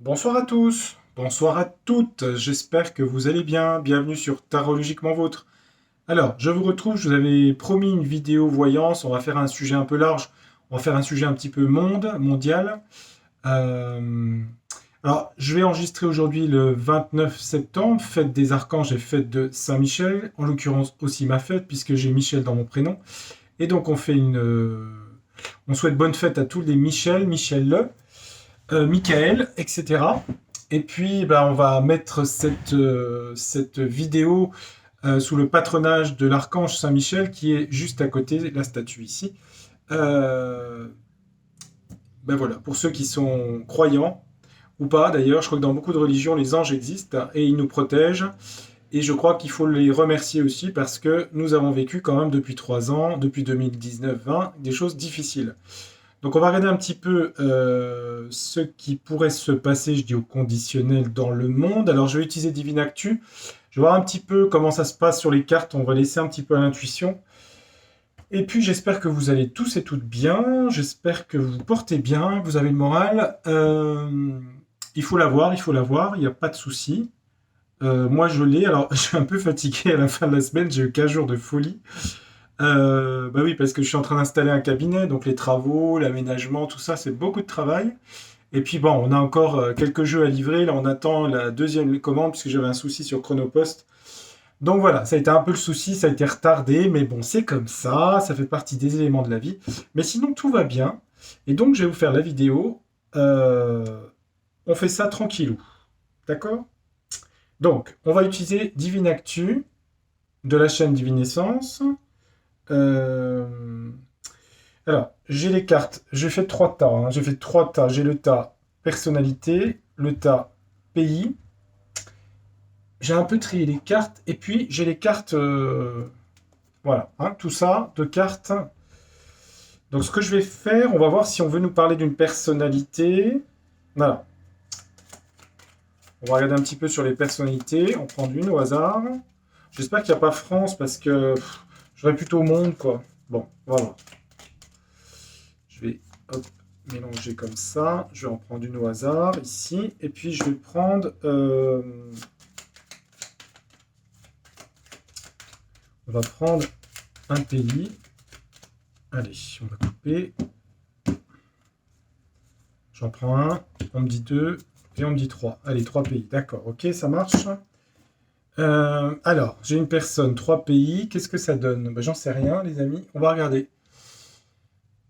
Bonsoir à tous, bonsoir à toutes, j'espère que vous allez bien. Bienvenue sur Tarologiquement Vôtre. Alors, je vous retrouve, je vous avais promis une vidéo voyance, on va faire un sujet un peu large, on va faire un sujet un petit peu mondial. Euh, alors, je vais enregistrer aujourd'hui le 29 septembre, fête des archanges et fête de Saint-Michel, en l'occurrence aussi ma fête, puisque j'ai Michel dans mon prénom. Et donc, on souhaite bonne fête à tous les Michel, Michael, etc. Et puis, bah, on va mettre cette vidéo sous le patronage de l'archange Saint-Michel qui est juste à côté de la statue ici. Euh, ben voilà, pour ceux qui sont croyants ou pas d'ailleurs, je crois que dans beaucoup de religions, les anges existent et ils nous protègent. Et je crois qu'il faut les remercier aussi parce que nous avons vécu quand même depuis 3 ans, depuis 2019-20, des choses difficiles. Donc on va regarder un petit peu ce qui pourrait se passer, je dis au conditionnel, dans le monde. Alors je vais utiliser Divine Actu. Je vais voir un petit peu comment ça se passe sur les cartes. On va laisser un petit peu à l'intuition. Et puis j'espère que vous allez tous et toutes bien. J'espère que vous vous portez bien, que vous avez le moral. Il faut l'avoir, il faut l'avoir. Il n'y a pas de souci. Moi je l'ai. Alors je suis un peu fatigué à la fin de la semaine. J'ai eu 15 jours de folie. Bah oui, parce que je suis en train d'installer un cabinet, donc les travaux, l'aménagement, tout ça, c'est beaucoup de travail. Et puis bon, on a encore quelques jeux à livrer. Là, on attend la deuxième commande puisque j'avais un souci sur Chronopost. Donc voilà, ça a été un peu le souci, ça a été retardé, mais bon, c'est comme ça fait partie des éléments de la vie. Mais sinon, tout va bien. Et donc, je vais vous faire la vidéo. Euh, on fait ça tranquillou. D'accord? Donc, on va utiliser Divine Actu de la chaîne Divine Essence. Euh, Alors, j'ai les cartes. J'ai fait 3 tas, hein. J'ai fait 3 tas. J'ai le tas personnalité, le tas pays. J'ai un peu trié les cartes. Et puis, j'ai les cartes. Voilà, hein, tout ça, de cartes. Donc, ce que je vais faire, on va voir si on veut nous parler d'une personnalité. Voilà. On va regarder un petit peu sur les personnalités. On prend une au hasard. J'espère qu'il n'y a pas France parce que j'aurais plutôt monde, quoi. Bon, voilà. Je vais hop, mélanger comme ça. Je vais en prendre une au hasard ici. Et puis je vais prendre... on va prendre un pays. Allez, on va couper. J'en prends un. On me dit deux. Et on me dit trois. Allez, 3 pays. D'accord, ok, ça marche. Alors, j'ai une personne, 3 pays. Qu'est-ce que ça donne? Ben, j'en sais rien, les amis. On va regarder.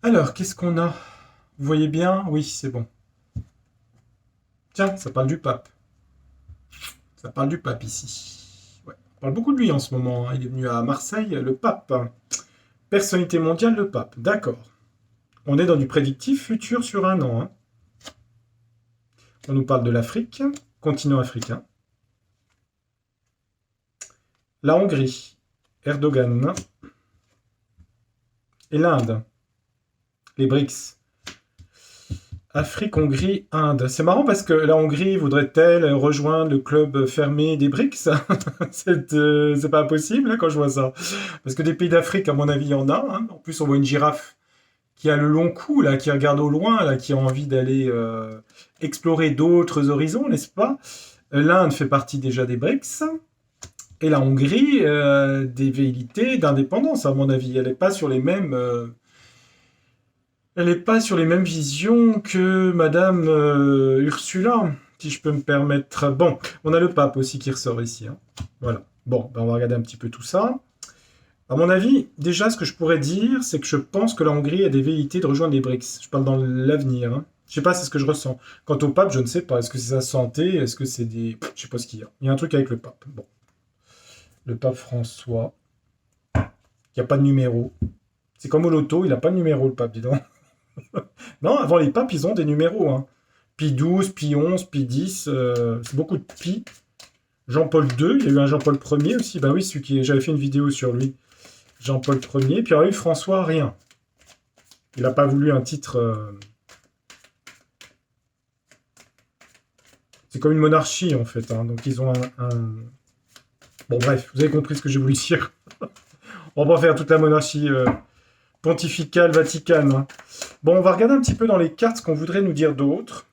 Alors, qu'est-ce qu'on a? Vous voyez bien? Oui, c'est bon. Tiens, ça parle du pape. Ça parle du pape ici. Ouais. On parle beaucoup de lui en ce moment, hein. Il est venu à Marseille, le pape. Personnalité mondiale, le pape. D'accord. On est dans du prédictif futur sur un an, hein. On nous parle de l'Afrique, continent africain. La Hongrie, Erdogan. Et l'Inde, les BRICS. Afrique, Hongrie, Inde. C'est marrant parce que la Hongrie voudrait-elle rejoindre le club fermé des BRICS? C'est pas impossible hein, quand je vois ça. Parce que des pays d'Afrique, à mon avis, il y en a, hein. En plus, on voit une girafe qui a le long cou, là, qui regarde au loin, là, qui a envie d'aller explorer d'autres horizons, n'est-ce pas? L'Inde fait partie déjà des BRICS. Et la Hongrie, des velléités d'indépendance, à mon avis. Elle n'est pas sur les mêmes visions que Madame Ursula, si je peux me permettre. Bon, on a le pape aussi qui ressort ici, hein. Voilà. Bon, ben on va regarder un petit peu tout ça. À mon avis, déjà, ce que je pourrais dire, c'est que je pense que la Hongrie a des velléités de rejoindre les BRICS. Je parle dans l'avenir, hein. Je sais pas, c'est ce que je ressens. Quant au pape, je ne sais pas. Est-ce que c'est sa santé? Est-ce que c'est des... Je sais pas ce qu'il y a. Il y a un truc avec le pape. Bon. Le pape François. Il n'y a pas de numéro. C'est comme au loto, il n'a pas de numéro, le pape, dis donc. Non, avant les papes, ils ont des numéros, hein. Pi 12, Pi 11, Pi 10, c'est beaucoup de Pi. Jean-Paul II, il y a eu un Jean-Paul Ier aussi. Bah oui, j'avais fait une vidéo sur lui. Jean-Paul Ier. Puis alors, eu François, rien. Il n'a pas voulu un titre. C'est comme une monarchie, en fait, hein. Donc, ils ont Bon, bref, vous avez compris ce que j'ai voulu dire. On va pas faire toute la monarchie pontificale, vaticane, hein. Bon, on va regarder un petit peu dans les cartes ce qu'on voudrait nous dire d'autre.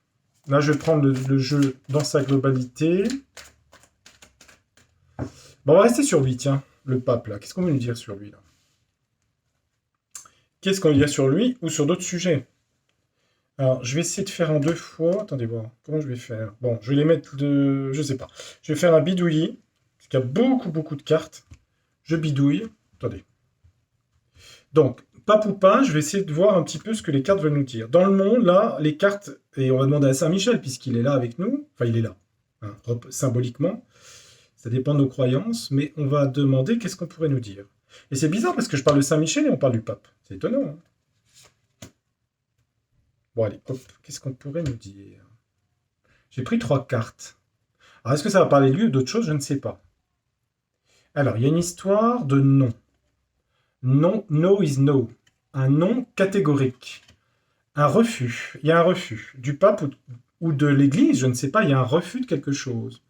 Là, je vais prendre le jeu dans sa globalité. Bon, on va rester sur lui, tiens. Le pape, là. Qu'est-ce qu'on veut nous dire sur lui, là? Qu'est-ce qu'on veut dire sur lui ou sur d'autres sujets? Alors, je vais essayer de faire en 2 fois. Attendez voir. Comment je vais faire? Bon, je vais les mettre de... Je sais pas. Je vais faire un bidouillis. Parce qu'il y a beaucoup, beaucoup de cartes. Je bidouille. Attendez. Donc, pape ou pas, je vais essayer de voir un petit peu ce que les cartes veulent nous dire. Dans le monde, là, les cartes... Et on va demander à Saint-Michel, puisqu'il est là avec nous. Enfin, il est là. Hein, symboliquement. Ça dépend de nos croyances. Mais on va demander qu'est-ce qu'on pourrait nous dire. Et c'est bizarre parce que je parle de Saint-Michel et on parle du pape. C'est étonnant, hein. Bon, allez, hop, qu'est-ce qu'on pourrait nous dire? J'ai pris 3 cartes. Alors, est-ce que ça va parler de lui ou d'autre chose? Je ne sais pas. Alors, il y a une histoire de non. Non, no is no. Un non catégorique. Un refus. Il y a un refus. Du pape ou de l'Église, je ne sais pas, il y a un refus de quelque chose.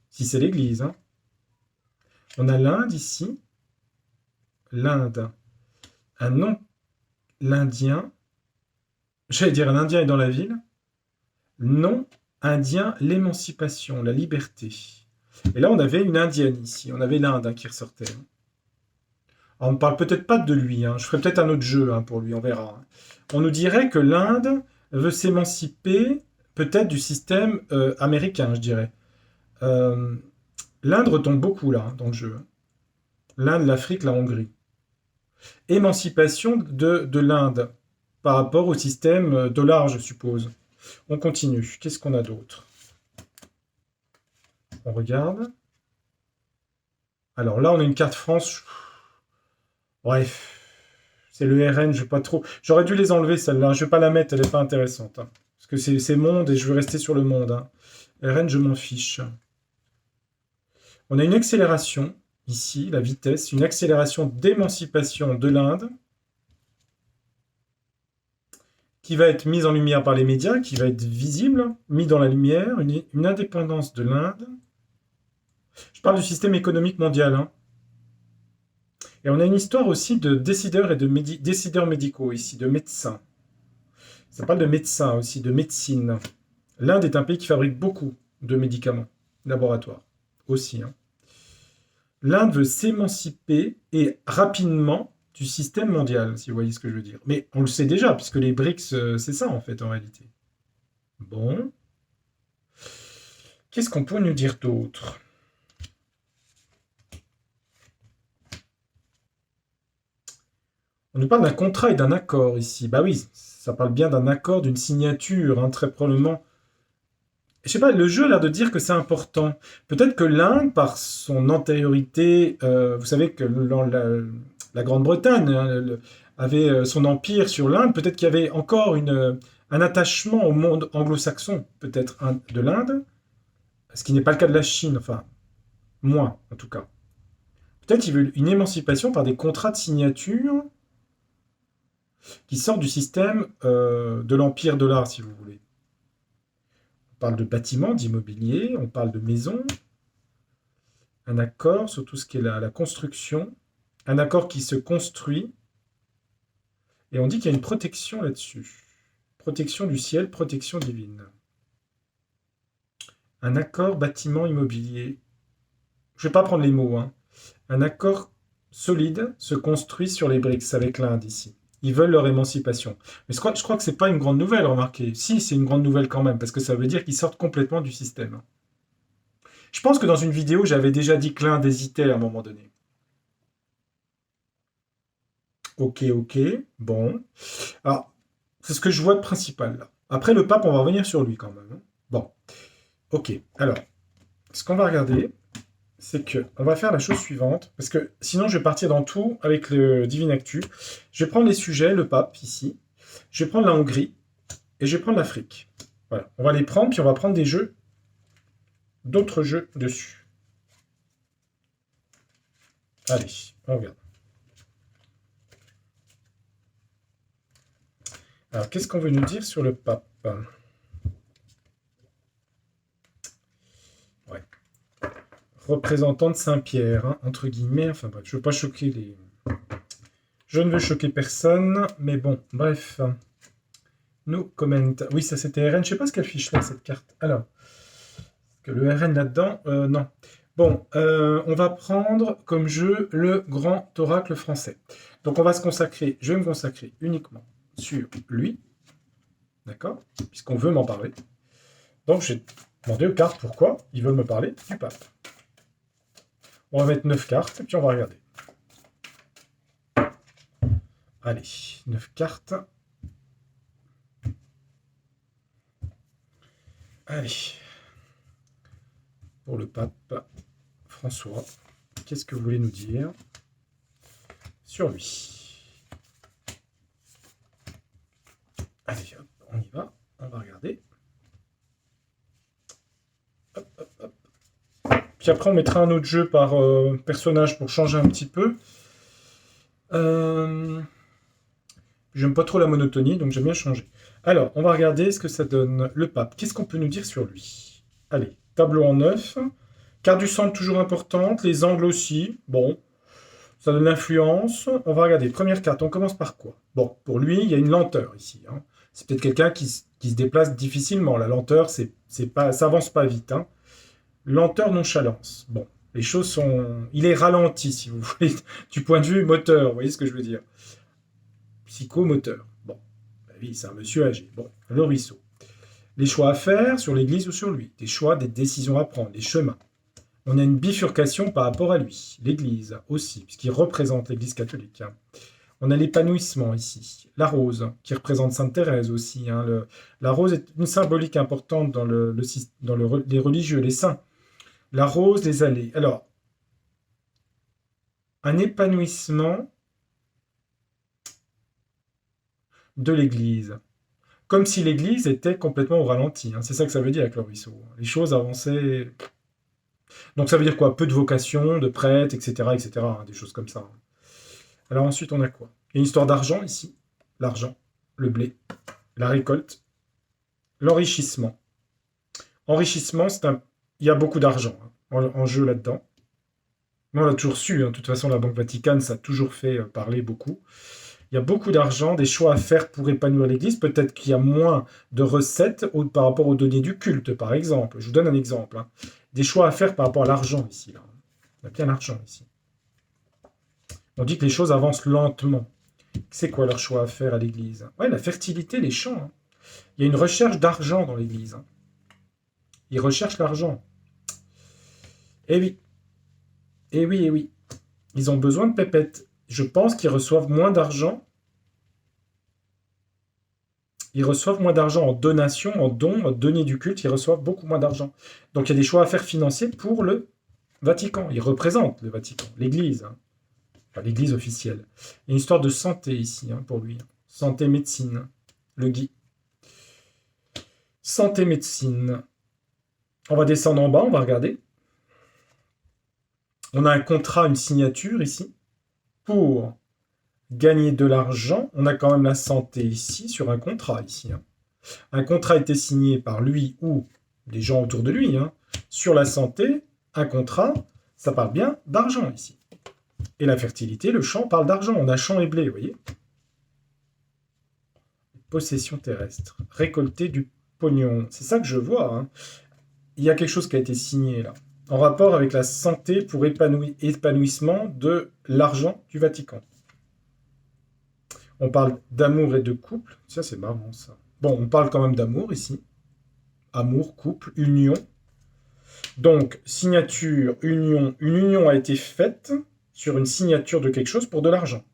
Si c'est l'Église, hein. On a l'Inde ici. L'Inde. Un non. L'Indien. J'allais dire un Indien est dans la ville. Non, Indien, l'émancipation, la liberté. Et là, on avait une Indienne ici. On avait l'Inde, hein, qui ressortait. Alors, on ne parle peut-être pas de lui. Hein. Je ferai peut-être un autre jeu, hein, pour lui, on verra. Hein. On nous dirait que l'Inde veut s'émanciper peut-être du système américain, je dirais. L'Inde retombe beaucoup là, hein, dans le jeu. L'Inde, l'Afrique, la Hongrie. Émancipation de l'Inde par rapport au système dollar, je suppose. On continue. Qu'est-ce qu'on a d'autre? On regarde. Alors là, on a une carte France. Bref. C'est le RN, je ne vais pas trop... J'aurais dû les enlever, celle-là. Je ne vais pas la mettre, elle n'est pas intéressante. Hein. Parce que c'est monde et je veux rester sur le monde. Hein. RN, je m'en fiche. On a une accélération, ici, la vitesse. Une accélération d'émancipation de l'Inde. Qui va être mise en lumière par les médias, qui va être visible, mis dans la lumière, une indépendance de l'Inde. Je parle du système économique mondial. Hein. Et on a une histoire aussi de décideurs et de décideurs médicaux ici, de médecins. Ça parle de médecins aussi, de médecine. L'Inde est un pays qui fabrique beaucoup de médicaments, laboratoires aussi. Hein. L'Inde veut s'émanciper et rapidement du système mondial, si vous voyez ce que je veux dire. Mais on le sait déjà, puisque les BRICS, c'est ça en fait, en réalité. Bon. Qu'est-ce qu'on peut nous dire d'autre? On nous parle d'un contrat et d'un accord ici. Bah oui, ça parle bien d'un accord, d'une signature, hein, très probablement. Je sais pas, le jeu a l'air de dire que c'est important. Peut-être que l'Inde, par son antériorité, vous savez que la Grande-Bretagne hein, avait son empire sur l'Inde, peut-être qu'il y avait encore un attachement au monde anglo-saxon, peut-être de l'Inde, ce qui n'est pas le cas de la Chine, enfin, moins en tout cas. Peut-être qu'il veut une émancipation par des contrats de signature qui sortent du système de l'empire de l'art, si vous voulez. On parle de bâtiments, d'immobilier, on parle de maisons, un accord sur tout ce qui est la construction, un accord qui se construit, et on dit qu'il y a une protection là-dessus. Protection du ciel, protection divine. Un accord bâtiment immobilier. Je ne vais pas prendre les mots. Hein. Un accord solide se construit sur les BRICS avec l'Inde ici. Ils veulent leur émancipation. Mais je crois que ce n'est pas une grande nouvelle, remarquez. Si, c'est une grande nouvelle quand même, parce que ça veut dire qu'ils sortent complètement du système. Je pense que dans une vidéo, j'avais déjà dit que l'Inde hésitait à un moment donné. Ok, bon. Alors, c'est ce que je vois de principal, là. Après, le pape, on va revenir sur lui quand même. Hein. Bon, ok. Alors, ce qu'on va regarder, c'est que on va faire la chose suivante, parce que sinon, je vais partir dans tout avec le Divine Actu. Je vais prendre les sujets, le pape, ici. Je vais prendre la Hongrie, et je vais prendre l'Afrique. Voilà, on va les prendre, puis on va prendre des jeux, d'autres jeux dessus. Allez, on regarde. Alors, qu'est-ce qu'on veut nous dire sur le pape? Ouais. Représentant de Saint-Pierre, hein, entre guillemets. Enfin bref, je ne veux pas choquer les... Je ne veux choquer personne, mais bon, bref. No comment. Oui, ça c'était RN. Je sais pas ce qu'elle fiche là, cette carte. Alors, que le RN là-dedans, non. Bon, on va prendre comme jeu le grand oracle français. Donc on va se consacrer, je vais me consacrer uniquement sur lui, d'accord? Puisqu'on veut m'en parler. Donc j'ai demandé aux cartes pourquoi ils veulent me parler du pape. On va mettre 9 cartes et puis on va regarder. Allez, 9 cartes. Allez. Pour le pape François, qu'est-ce que vous voulez nous dire sur lui? Allez, hop, on y va. On va regarder. Hop, hop, hop. Puis après, on mettra un autre jeu par personnage pour changer un petit peu. J'aime pas trop la monotonie, donc j'aime bien changer. Alors, on va regarder ce que ça donne le pape. Qu'est-ce qu'on peut nous dire sur lui? Allez, tableau en 9. Carte du centre toujours importante, les angles aussi. Bon, ça donne l'influence. On va regarder. Première carte, on commence par quoi? Bon, pour lui, il y a une lenteur ici. Hein. C'est peut-être quelqu'un qui se déplace difficilement. La lenteur, ça avance pas vite. Hein. Lenteur, nonchalance. Bon, les choses sont... Il est ralenti, si vous voulez, du point de vue moteur. Vous voyez ce que je veux dire? Psychomoteur. Bon, bah oui, c'est un monsieur âgé. Bon, le ruisseau. Les choix à faire sur l'église ou sur lui. Des choix, des décisions à prendre, les chemins. On a une bifurcation par rapport à lui. L'église aussi, puisqu'il représente l'église catholique. Hein. On a l'épanouissement ici. La rose, qui représente Sainte Thérèse aussi. Hein. La rose est une symbolique importante dans les religieux, les saints. La rose, les allées. Alors, un épanouissement de l'Église. Comme si l'Église était complètement au ralenti. Hein. C'est ça que ça veut dire avec le ruisseau. Les choses avançaient. Donc ça veut dire quoi? Peu de vocation, de prêtres, etc. etc. Hein, des choses comme ça. Alors ensuite, on a quoi? Il y a une histoire d'argent ici. L'argent, le blé, la récolte, l'enrichissement. Enrichissement, il y a beaucoup d'argent hein, en jeu là-dedans. Mais on l'a toujours su. Hein. De toute façon, la Banque Vaticane, ça a toujours fait parler beaucoup. Il y a beaucoup d'argent, des choix à faire pour épanouir l'Église. Peut-être qu'il y a moins de recettes par rapport aux données du culte, par exemple. Je vous donne un exemple. Hein. Des choix à faire par rapport à l'argent ici. Là. On a bien l'argent ici. On dit que les choses avancent lentement. C'est quoi leur choix à faire à l'Église? Ouais, la fertilité, les champs. Hein. Il y a une recherche d'argent dans l'Église. Hein. Ils recherchent l'argent. Eh oui. Eh oui, eh oui. Ils ont besoin de pépettes. Je pense qu'ils reçoivent moins d'argent. Ils reçoivent moins d'argent en donation, en dons, en deniers du culte. Ils reçoivent beaucoup moins d'argent. Donc il y a des choix à faire financiers pour le Vatican. Ils représentent le Vatican, l'Église. Hein. Enfin, l'Église officielle. Il y a une histoire de santé ici hein, pour lui. Santé, médecine. Le Guy. Santé, médecine. On va descendre en bas, on va regarder. On a un contrat, une signature ici. Pour gagner de l'argent, on a quand même la santé ici, sur un contrat ici. Hein. Un contrat a été signé par lui ou des gens autour de lui. Hein. Sur la santé, un contrat, ça parle bien d'argent ici. Et la fertilité, le champ parle d'argent. On a champ et blé, vous voyez. Possession terrestre. Récolter du pognon. C'est ça que je vois. Hein. Il y a quelque chose qui a été signé là. En rapport avec la santé pour épanouissement de l'argent du Vatican. On parle d'amour et de couple. Ça, c'est marrant, ça. Bon, on parle quand même d'amour ici. Amour, couple, union. Donc, signature, union. Une union a été faite sur une signature de quelque chose pour de l'argent.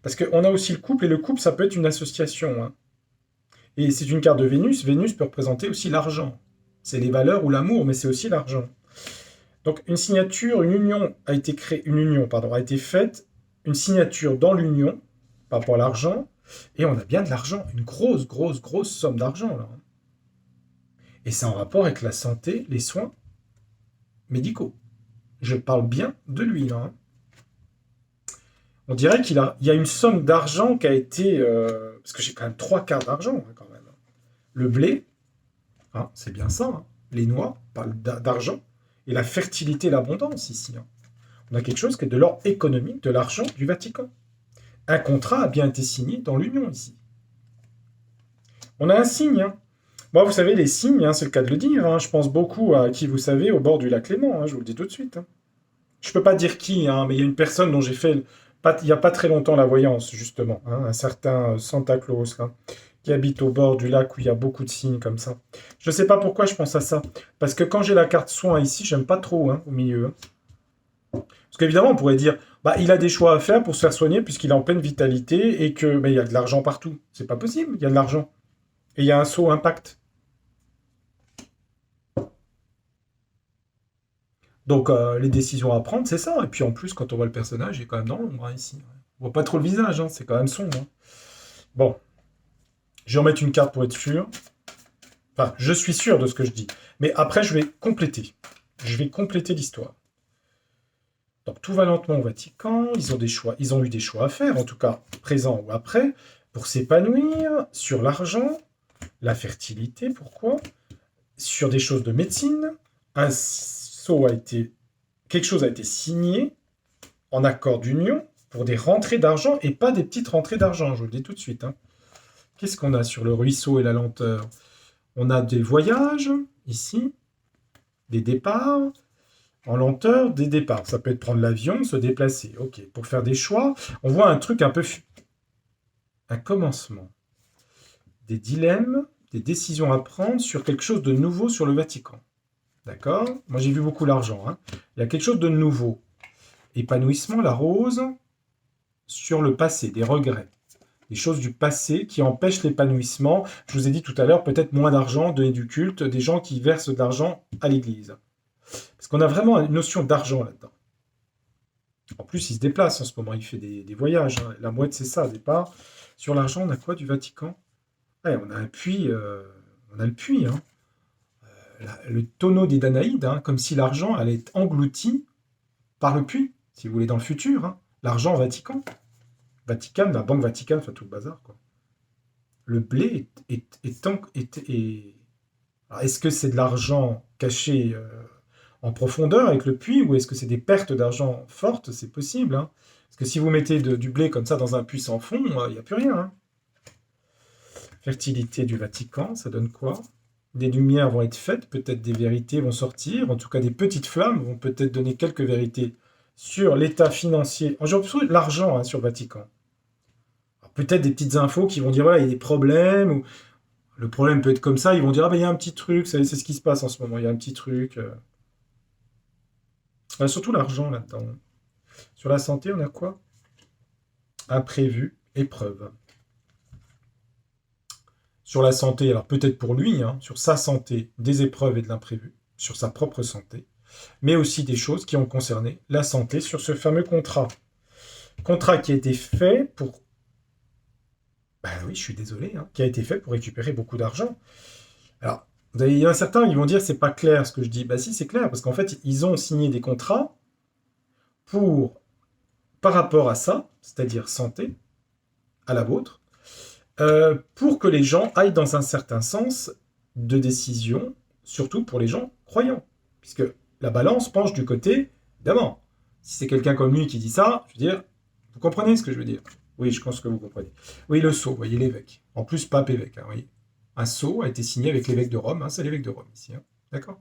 Parce qu'on a aussi le couple, et le couple, ça peut être une association. Hein. Et c'est une carte de Vénus. Vénus peut représenter aussi l'argent. C'est les valeurs ou l'amour, mais c'est aussi l'argent. Donc, une signature, une union a été créée, a été faite, une signature dans l'union, par rapport à l'argent, et on a bien de l'argent, une grosse somme d'argent, là. Et c'est en rapport avec la santé, les soins médicaux. Je parle bien de lui, là. On dirait qu'il y a une somme d'argent qui a été... parce que j'ai quand même 3 quarts d'argent, hein, quand même. Le blé, hein, c'est bien ça. Hein. Les noix parlent d'argent. Et la fertilité et l'abondance, ici. Hein. On a quelque chose qui est de l'ordre économique, de l'argent du Vatican. Un contrat a bien été signé dans l'Union, ici. On a un signe, hein. Moi, vous savez, les signes, hein, c'est le cas de le dire, hein. Je pense beaucoup à qui vous savez au bord du lac Léman, hein, je vous le dis tout de suite, hein. Je peux pas dire qui, hein, mais il y a une personne dont j'ai fait il n'y a pas très longtemps la voyance, justement, hein, un certain Santa Claus, là, qui habite au bord du lac où il y a beaucoup de signes comme ça. Je ne sais pas pourquoi je pense à ça. Parce que quand j'ai la carte soin ici, j'aime pas trop, hein, au milieu, hein. Parce qu'évidemment, on pourrait dire, bah, il a des choix à faire pour se faire soigner puisqu'il est en pleine vitalité et que il y a de l'argent partout. C'est pas possible, il y a de l'argent. Et il y a un saut impact. Donc, les décisions à prendre, c'est ça. Et puis en plus, quand on voit le personnage, il est quand même dans l'ombre, hein, ici. On voit pas trop le visage, hein, c'est quand même sombre, hein. Bon, je vais en mettre une carte pour être sûr. Enfin, je suis sûr de ce que je dis. Mais après, je vais compléter. Je vais compléter l'histoire. Donc tout va lentement au Vatican. Ils ont des choix. Ils ont eu des choix à faire, en tout cas présent ou après, pour s'épanouir sur l'argent, la fertilité. Pourquoi? Sur des choses de médecine. Un sceau a été, quelque chose a été signé en accord d'union pour des rentrées d'argent et pas des petites rentrées d'argent. Je vous le dis tout de suite, hein. Qu'est-ce qu'on a sur le ruisseau et la lenteur? On a des voyages, ici, des départs, en lenteur, des départs. Ça peut être prendre l'avion, se déplacer. Ok, pour faire des choix, on voit un truc un peu... Un commencement. Des dilemmes, des décisions à prendre sur quelque chose de nouveau sur le Vatican. D'accord? Moi, j'ai vu beaucoup l'argent, hein. Il y a quelque chose de nouveau. Épanouissement, la rose, sur le passé, des regrets. Des choses du passé qui empêchent l'épanouissement. Je vous ai dit tout à l'heure, peut-être moins d'argent, donner du culte, des gens qui versent de l'argent à l'église. Parce qu'on a vraiment une notion d'argent là-dedans. En plus, il se déplace en ce moment, il fait des voyages, hein. La mouette, c'est ça, départ. Sur l'argent, on a quoi du Vatican? Ouais, on a un puits, on a le puits, hein. Le tonneau des Danaïdes, hein, comme si l'argent allait être englouti par le puits, si vous voulez, dans le futur, hein. L'argent Vatican. Vatican, la Banque Vaticane, enfin tout le bazar, quoi. Le blé alors, est-ce que c'est de l'argent caché en profondeur avec le puits ou est-ce que c'est des pertes d'argent fortes? C'est possible, hein. Parce que si vous mettez du blé comme ça dans un puits sans fond, il n'y a plus rien, hein. Fertilité du Vatican, ça donne quoi? Des lumières vont être faites, peut-être des vérités vont sortir, en tout cas des petites flammes vont peut-être donner quelques vérités sur l'état financier. J'ai l'impression de l'argent, hein, sur le Vatican. Peut-être des petites infos qui vont dire voilà, il y a des problèmes, ou le problème peut être comme ça, ils vont dire ah ben il y a un petit truc, c'est ce qui se passe en ce moment, il y a un petit truc. Surtout l'argent là-dedans. Sur la santé, on a quoi? Imprévu, épreuve. Sur la santé, alors peut-être pour lui, hein, sur sa santé, des épreuves et de l'imprévu, sur sa propre santé, mais aussi des choses qui ont concerné la santé sur ce fameux contrat. Contrat qui a été fait pour... Ben oui, je suis désolé, hein, qui a été fait pour récupérer beaucoup d'argent. Alors, il y en a certains, ils vont dire c'est pas clair ce que je dis. Bah si, c'est clair, parce qu'en fait, ils ont signé des contrats pour, par rapport à ça, c'est-à-dire santé, à la vôtre, pour que les gens aillent dans un certain sens de décision, surtout pour les gens croyants. Puisque la balance penche du côté, évidemment, si c'est quelqu'un comme lui qui dit ça, je veux dire, vous comprenez ce que je veux dire? Oui, je pense que vous comprenez. Oui, le sceau, vous voyez l'évêque. En plus, pape évêque, hein, oui. Un sceau a été signé avec l'évêque de Rome, hein, c'est l'évêque de Rome ici, hein. D'accord?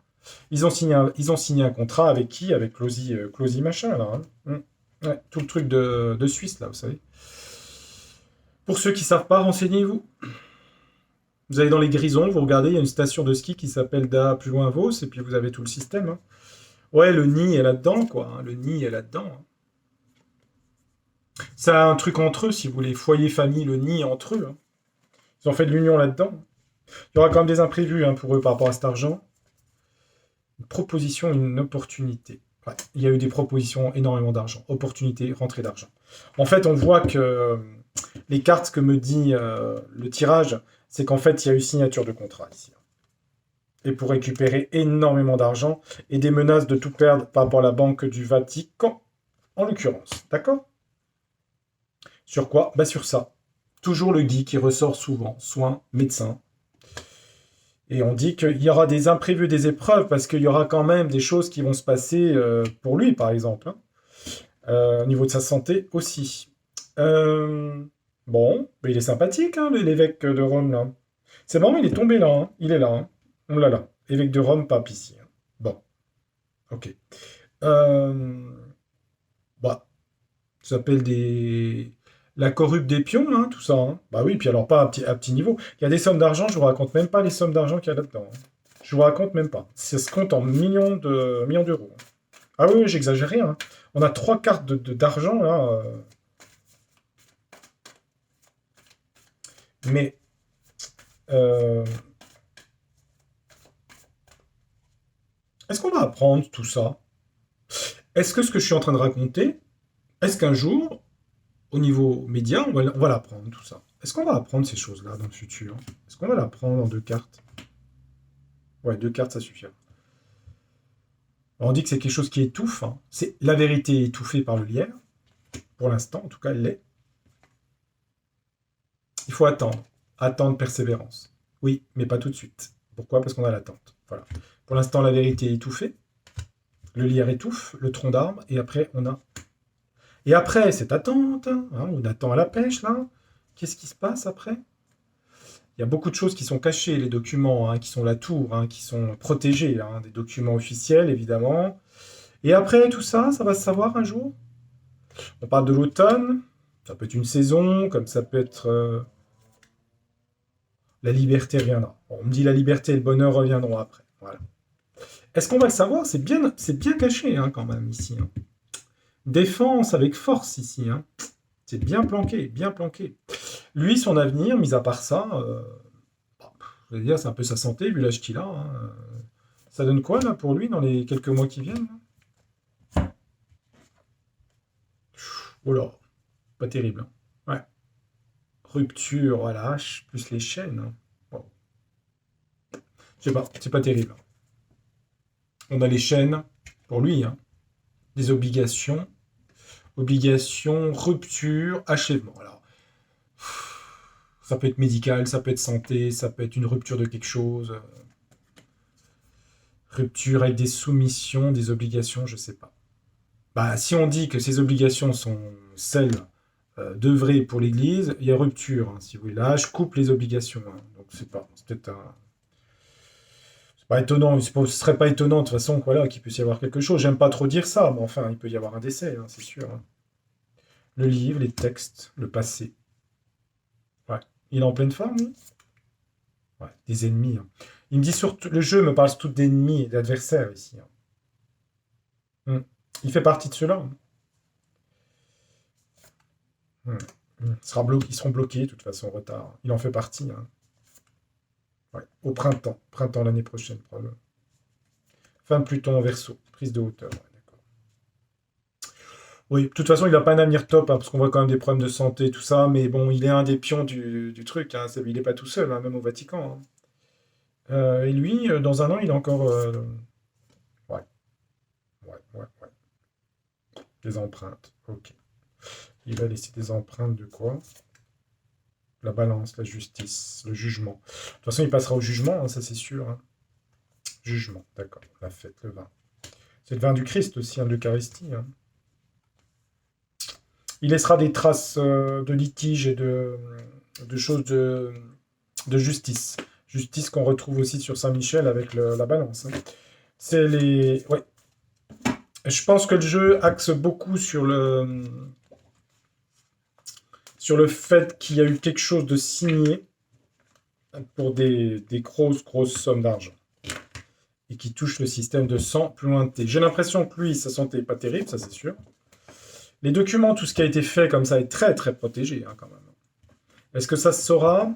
Ils ont signé un contrat avec qui? Avec Closy machin, là, hein. Ouais, tout le truc de Suisse, là, vous savez. Pour ceux qui ne savent pas, renseignez-vous. Vous allez dans les Grisons, vous regardez, il y a une station de ski qui s'appelle Da plus loin Vos, et puis vous avez tout le système, hein. Ouais, le nid est là-dedans, quoi, hein. Le nid est là-dedans, hein. C'est un truc entre eux, si vous voulez. Foyer, famille, le nid entre eux, hein. Ils ont fait de l'union là-dedans. Il y aura quand même des imprévus, hein, pour eux par rapport à cet argent. Une proposition, une opportunité. Ouais, il y a eu des propositions, énormément d'argent. Opportunité, rentrée d'argent. En fait, on voit que les cartes que me dit le tirage, c'est qu'en fait, il y a eu signature de contrat ici. Et pour récupérer énormément d'argent et des menaces de tout perdre par rapport à la Banque du Vatican, en l'occurrence. D'accord? Sur quoi? Bah sur ça. Toujours le dit qui ressort souvent. Soins, médecin. Et on dit qu'il y aura des imprévus, des épreuves, parce qu'il y aura quand même des choses qui vont se passer pour lui, par exemple, hein. Au niveau de sa santé aussi. Bon, mais il est sympathique, hein, l'évêque de Rome, là. C'est marrant, il est tombé là, hein. Il est là, hein. On l'a là. Évêque de Rome, pape ici, hein. Bon, ok. Euh, Bah, ça s'appelle des... La corrupte des pions, hein, tout ça, hein. Bah oui, puis alors pas à petit niveau. Il y a des sommes d'argent, je vous raconte même pas les sommes d'argent qu'il y a là-dedans, hein. Je vous raconte même pas. Ça se compte en millions d'euros. Ah oui, oui, j'exagère rien, hein. On a trois cartes d'argent, là. Mais... euh, est-ce qu'on va apprendre tout ça? Est-ce que ce que je suis en train de raconter, est-ce qu'un jour, au niveau média, on va l'apprendre tout ça? Est-ce qu'on va apprendre ces choses-là dans le futur? Est-ce qu'on va l'apprendre en deux cartes? Ouais, deux cartes, ça suffira. Alors, on dit que c'est quelque chose qui étouffe, hein. C'est la vérité étouffée par le lierre. Pour l'instant, en tout cas, elle l'est. Il faut attendre. Attendre, persévérance. Oui, mais pas tout de suite. Pourquoi? Parce qu'on a l'attente. Voilà. Pour l'instant, la vérité est étouffée. Le lierre étouffe, le tronc d'arbre, et après, on a... Et après, cette attente, hein, on attend à la pêche, là. Qu'est-ce qui se passe après? Il y a beaucoup de choses qui sont cachées, les documents, hein, qui sont la tour, hein, qui sont protégés, hein, des documents officiels, évidemment. Et après, tout ça, ça va se savoir un jour. On parle de l'automne, ça peut être une saison, comme ça peut être... la liberté reviendra. Bon, on me dit la liberté et le bonheur reviendront après. Voilà. Est-ce qu'on va le savoir? C'est bien caché, hein, quand même, ici, hein. Défense avec force, ici, hein. C'est bien planqué, bien planqué. Lui, son avenir, mis à part ça, bah, je veux dire, c'est un peu sa santé, vu l'âge qu'il a, hein. Ça donne quoi, là, pour lui, dans les quelques mois qui viennent, là? Oh là, pas terrible, hein. Ouais. Rupture à la hache, plus les chaînes, hein. Bon, je sais pas, c'est pas terrible. On a les chaînes, pour lui, hein. Des obligations, rupture, achèvement. Alors, ça peut être médical, ça peut être santé, ça peut être une rupture de quelque chose, rupture avec des soumissions, des obligations, je sais pas. Bah, si on dit que ces obligations sont celles d'œuvrer pour l'Église, il y a rupture, hein, si vous voulez. Là, je coupe les obligations, hein. Donc c'est pas, c'est peut-être un, c'est pas étonnant, ce serait pas étonnant de toute façon, voilà, qu'il puisse y avoir quelque chose. J'aime pas trop dire ça, mais enfin, il peut y avoir un décès, hein, c'est sûr, hein. Le livre, les textes, le passé. Ouais. Il est en pleine forme, lui? Ouais, des ennemis, hein. Il me dit surtout, le jeu me parle surtout d'ennemis et d'adversaires ici, hein. Hmm. Il fait partie de ceux-là, hein. Hmm. Ils seront bloqués, de toute façon, en retard. Il en fait partie, hein. Ouais. Au printemps. Printemps l'année prochaine, probablement. Fin de Pluton en Verseau. Prise de hauteur. Ouais, d'accord. Oui, de toute façon, il n'a pas un avenir top, hein, parce qu'on voit quand même des problèmes de santé, tout ça. Mais bon, il est un des pions du truc, hein. Il n'est pas tout seul, hein, même au Vatican, hein. Et lui, dans un an, il a encore... ouais, ouais. Des empreintes. Ok. Il va laisser des empreintes de quoi? La balance, la justice, le jugement. De toute façon, il passera au jugement, hein, ça c'est sûr, hein. Jugement, d'accord. La fête, le vin. C'est le vin du Christ aussi, hein, de l'Eucharistie, hein. Il laissera des traces de litiges et de choses de justice. Justice qu'on retrouve aussi sur Saint-Michel avec la balance, hein. C'est les... Ouais. Je pense que le jeu axe beaucoup sur le fait qu'il y a eu quelque chose de signé pour des grosses sommes d'argent et qui touche le système de sang plus loin de T. J'ai l'impression que lui, sa santé n'est pas terrible, ça c'est sûr. Les documents, tout ce qui a été fait comme ça est très protégé, hein, quand même. Est-ce que ça se saura?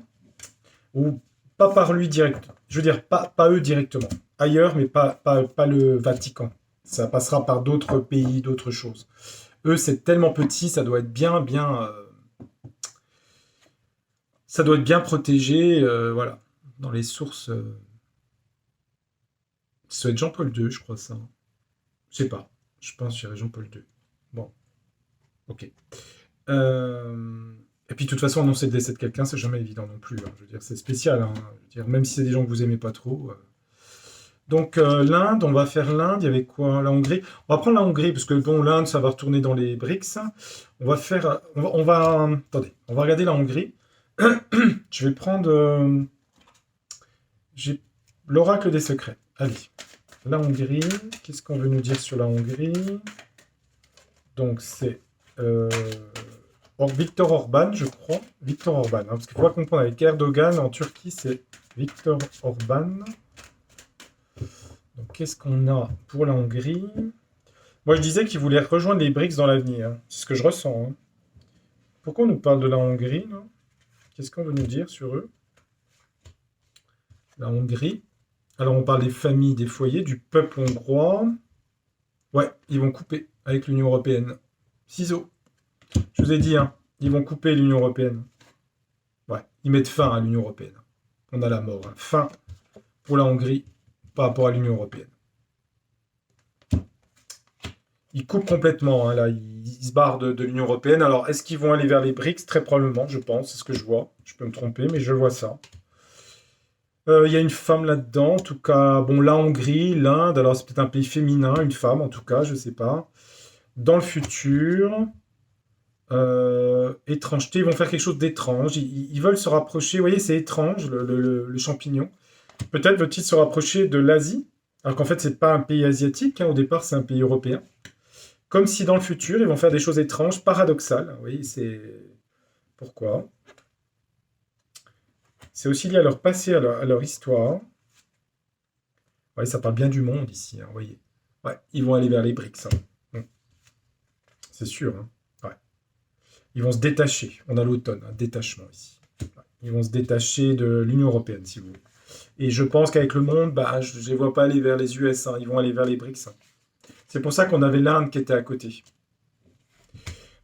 Ou pas par lui direct? Je veux dire, pas eux directement. Ailleurs, mais pas le Vatican. Ça passera par d'autres pays, d'autres choses. Eux, c'est tellement petit, ça doit être ça doit être bien protégé, voilà. Dans les sources, ça doit être Jean-Paul II, je crois ça. Je sais pas. Je pense que j'irai Jean-Paul II. Bon, ok. Et puis, de toute façon, annoncer le décès de quelqu'un, c'est jamais évident non plus, hein. Je veux dire, c'est spécial, hein. Je veux dire, même si c'est des gens que vous aimez pas trop. Donc, l'Inde, on va faire l'Inde. Il y avait quoi? La Hongrie. On va prendre la Hongrie, parce que bon, l'Inde, ça va retourner dans les BRICS. On va faire. Attendez, on va regarder la Hongrie. Je vais prendre. J'ai l'oracle des secrets. Allez. La Hongrie. Qu'est-ce qu'on veut nous dire sur la Hongrie? Donc, c'est Viktor Orban, je crois. Viktor Orban. Hein, parce qu'il faut pas comprendre avec Erdogan. En Turquie, c'est Viktor Orban. Donc, qu'est-ce qu'on a pour la Hongrie? Moi, je disais qu'ils voulaient rejoindre les BRICS dans l'avenir. Hein. C'est ce que je ressens. Hein. Pourquoi on nous parle de la Hongrie? Qu'est-ce qu'on veut nous dire sur eux? La Hongrie. Alors, on parle des familles, des foyers, du peuple hongrois. Ouais, ils vont couper avec l'Union européenne. Ciseaux. Je vous ai dit, hein, ils vont couper l'Union européenne. Ouais, ils mettent fin à l'Union européenne. On a la mort. Hein. Fin pour la Hongrie par rapport à l'Union européenne. Ils coupent complètement, hein, là, ils se barrent de l'Union européenne. Alors, est-ce qu'ils vont aller vers les BRICS? Très probablement, je pense, c'est ce que je vois. Je peux me tromper, mais je vois ça. Il y a une femme là-dedans, en tout cas, bon, la Hongrie, l'Inde, alors c'est peut-être un pays féminin, une femme en tout cas, je sais pas. Dans le futur, étrangeté, ils vont faire quelque chose d'étrange, ils veulent se rapprocher, vous voyez, c'est étrange, le champignon. Peut-être veut-il se rapprocher de l'Asie, alors qu'en fait, c'est pas un pays asiatique, hein, au départ, c'est un pays européen. Comme si dans le futur, ils vont faire des choses étranges, paradoxales, oui, c'est... Pourquoi? C'est aussi lié à leur passé, à leur histoire. Ouais, ça parle bien du monde ici, hein, vous voyez. Ouais, ils vont aller vers les BRICS. Hein. C'est sûr. Hein. Ouais. Ils vont se détacher. On a l'automne, un détachement ici. Ouais. Ils vont se détacher de l'Union européenne, si vous voulez. Et je pense qu'avec le monde, bah, je ne les vois pas aller vers les US. Hein. Ils vont aller vers les BRICS. Hein. C'est pour ça qu'on avait l'Inde qui était à côté.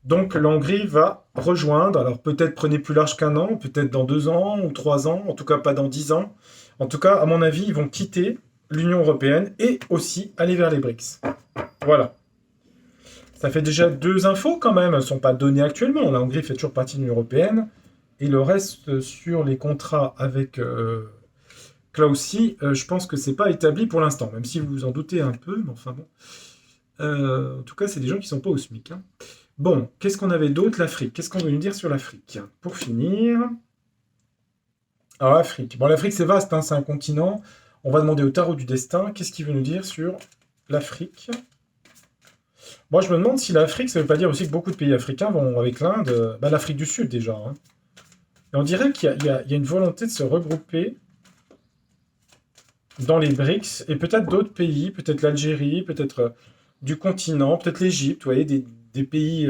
Donc l'Hongrie va rejoindre, alors peut-être prenez plus large qu'un an, peut-être dans 2 ans ou 3 ans, en tout cas pas dans 10 ans. En tout cas, à mon avis, ils vont quitter l'Union européenne et aussi aller vers les BRICS. Voilà. Ça fait déjà 2 infos quand même, elles ne sont pas données actuellement. La Hongrie fait toujours partie de l'Union européenne. Et le reste sur les contrats avec Klausy, je pense que c'est pas établi pour l'instant, même si vous vous en doutez un peu, mais enfin bon. En tout cas, c'est des gens qui ne sont pas au SMIC. Hein. Bon, qu'est-ce qu'on avait d'autre? L'Afrique. Qu'est-ce qu'on veut nous dire sur l'Afrique? Pour finir. Alors, l'Afrique. Bon, l'Afrique, c'est vaste, hein, c'est un continent. On va demander au tarot du destin. Qu'est-ce qu'il veut nous dire sur l'Afrique? Moi, je me demande si l'Afrique, ça ne veut pas dire aussi que beaucoup de pays africains vont avec l'Inde. Bah, l'Afrique du Sud, déjà. Hein. Et on dirait qu'il y a une volonté de se regrouper dans les BRICS et peut-être d'autres pays, peut-être l'Algérie, peut-être du continent, peut-être l'Égypte, vous voyez, des pays.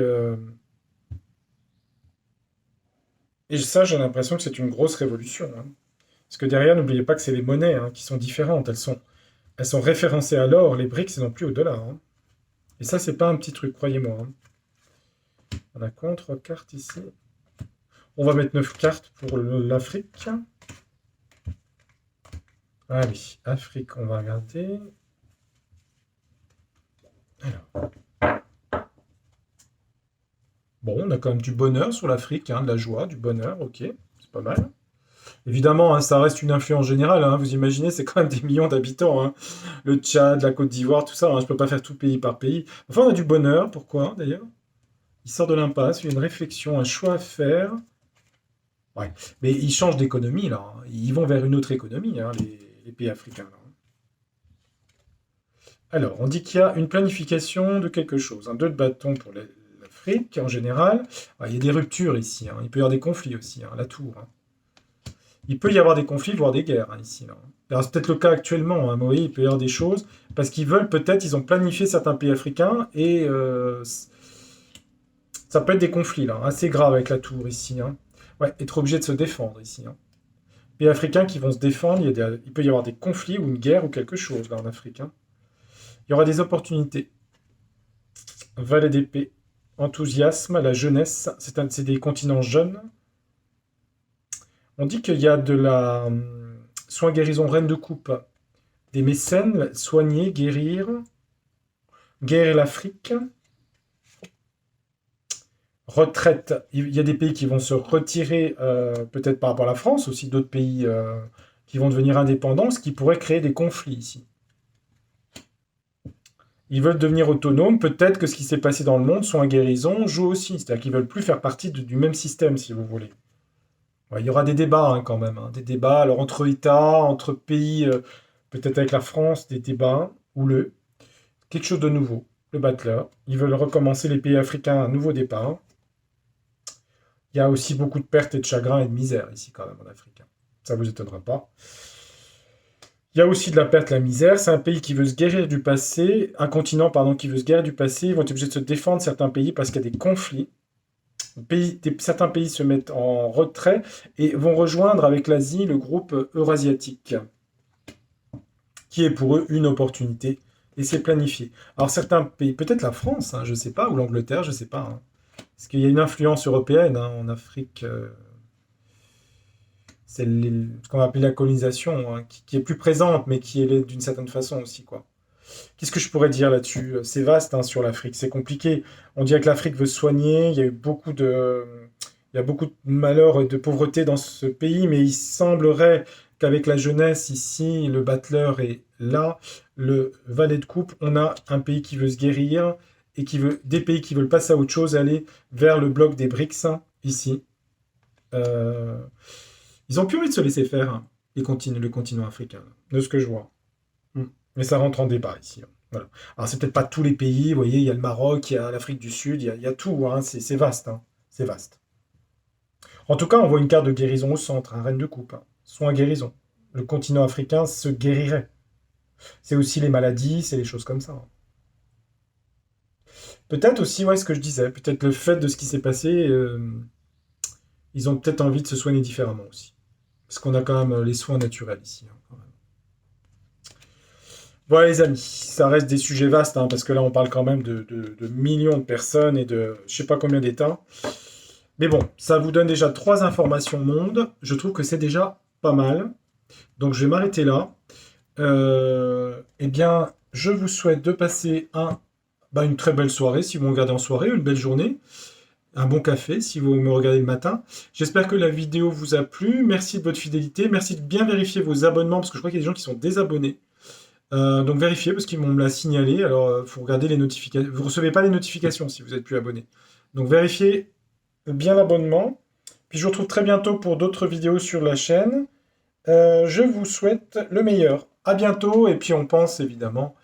Et ça, j'ai l'impression que c'est une grosse révolution. Hein. Parce que derrière, n'oubliez pas que c'est les monnaies hein, qui sont différentes. Elles sont référencées à l'or, les BRICS, et non plus au dollar. Hein. Et ça, c'est pas un petit truc, croyez-moi. Hein. On a contre-carte ici. On va mettre 9 cartes pour l'Afrique. Allez, Afrique, on va regarder. Alors. Bon, on a quand même du bonheur sur l'Afrique, hein, de la joie, du bonheur, ok, c'est pas mal. Évidemment, hein, ça reste une influence générale, hein, vous imaginez, c'est quand même des millions d'habitants. Hein. Le Tchad, la Côte d'Ivoire, tout ça, hein, je ne peux pas faire tout pays par pays. Enfin, on a du bonheur, pourquoi d'ailleurs? Il sort de l'impasse, il y a une réflexion, un choix à faire. Ouais. Mais ils changent d'économie, là. Hein. Ils vont vers une autre économie, hein, les pays africains. Là. Alors, on dit qu'il y a une planification de quelque chose. Un 2 de bâton pour l'Afrique, en général. Ah, il y a des ruptures ici. Hein. Il peut y avoir des conflits aussi, hein, la tour. Hein. Il peut y avoir des conflits, voire des guerres, hein, ici. Là. Alors, c'est peut-être le cas actuellement. Hein, mais oui, il peut y avoir des choses. Parce qu'ils veulent, peut-être, ils ont planifié certains pays africains. Et ça peut être des conflits, là. Assez graves avec la tour, ici. Hein. Ouais, être obligé de se défendre, ici. Hein. Pays africains qui vont se défendre, il peut y avoir des conflits ou une guerre ou quelque chose, là, en Afrique. Hein. Il y aura des opportunités. Valet d'épée. Enthousiasme, la jeunesse. C'est des continents jeunes. On dit qu'il y a de la soin, guérison, reine de coupe. Des mécènes, soigner, guérir. Guérir l'Afrique. Retraite. Il y a des pays qui vont se retirer, peut-être par rapport à la France, aussi d'autres pays qui vont devenir indépendants, ce qui pourrait créer des conflits ici. Ils veulent devenir autonomes, peut-être que ce qui s'est passé dans le monde, soins, guérison, joue aussi. C'est-à-dire qu'ils ne veulent plus faire partie du même système, si vous voulez. Ouais, il y aura des débats hein, quand même, hein, des débats alors entre États, entre pays, peut-être avec la France, des débats, ou quelque chose de nouveau, le battleur. Ils veulent recommencer les pays africains à un nouveau départ. Il y a aussi beaucoup de pertes et de chagrin et de misère ici quand même en Afrique, hein. Ça vous étonnera pas. Il y a aussi de la perte, la misère. C'est un pays qui veut se guérir du passé, un continent pardon qui veut se guérir du passé. Ils vont être obligés de se défendre certains pays parce qu'il y a des conflits. Certains pays se mettent en retrait et vont rejoindre avec l'Asie le groupe eurasiatique, qui est pour eux une opportunité et c'est planifié. Alors certains pays, peut-être la France, hein, je ne sais pas, ou l'Angleterre, je ne sais pas, hein, parce qu'il y a une influence européenne hein, en Afrique. C'est ce qu'on va appeler la colonisation, hein, qui est plus présente, mais qui est d'une certaine façon aussi, quoi. Qu'est-ce que je pourrais dire là-dessus? C'est vaste hein, sur l'Afrique, c'est compliqué. On dirait que l'Afrique veut se soigner, il y a beaucoup de malheurs et de pauvreté dans ce pays, mais il semblerait qu'avec la jeunesse ici, le battleur est là, le valet de coupe, on a un pays qui veut se guérir et des pays qui veulent passer à autre chose, aller vers le bloc des BRICS hein, ici. Euh, Ils ont plus envie de se laisser faire, hein, le continent africain, de ce que je vois. Mm. Mais ça rentre en débat ici, hein. Voilà. Alors, c'est peut-être pas tous les pays, vous voyez, il y a le Maroc, il y a l'Afrique du Sud, il y a tout, hein, c'est vaste, hein, c'est vaste. En tout cas, on voit une carte de guérison au centre, un reine de coupe, hein, soin guérison. Le continent africain se guérirait. C'est aussi les maladies, c'est les choses comme ça, hein. Peut-être aussi, ouais, ce que je disais, peut-être le fait de ce qui s'est passé, ils ont peut-être envie de se soigner différemment aussi. Parce qu'on a quand même les soins naturels ici, hein, quand même. Voilà les amis, ça reste des sujets vastes, hein, parce que là on parle quand même de millions de personnes et de je sais pas combien d'États. Mais bon, ça vous donne déjà 3 informations monde. Je trouve que c'est déjà pas mal. Donc je vais m'arrêter là. Eh bien, je vous souhaite de passer une très belle soirée si vous me regardez en soirée, une belle journée, un bon café si vous me regardez le matin. J'espère que la vidéo vous a plu. Merci de votre fidélité. Merci de bien vérifier vos abonnements parce que je crois qu'il y a des gens qui sont désabonnés. Donc vérifiez parce qu'ils m'ont me l'a signalé. Alors, il faut regarder les notifications. Vous ne recevez pas les notifications si vous n'êtes plus abonné. Donc vérifiez bien l'abonnement. Puis je vous retrouve très bientôt pour d'autres vidéos sur la chaîne. Je vous souhaite le meilleur. À bientôt. Et puis on pense évidemment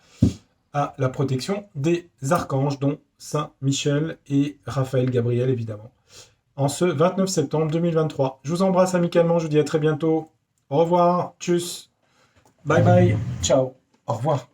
à la protection des archanges, dont Saint Michel et Raphaël Gabriel évidemment. En ce 29 septembre 2023. Je vous embrasse amicalement. Je vous dis à très bientôt. Au revoir. Tchuss. Bye bye. Ciao. Au revoir.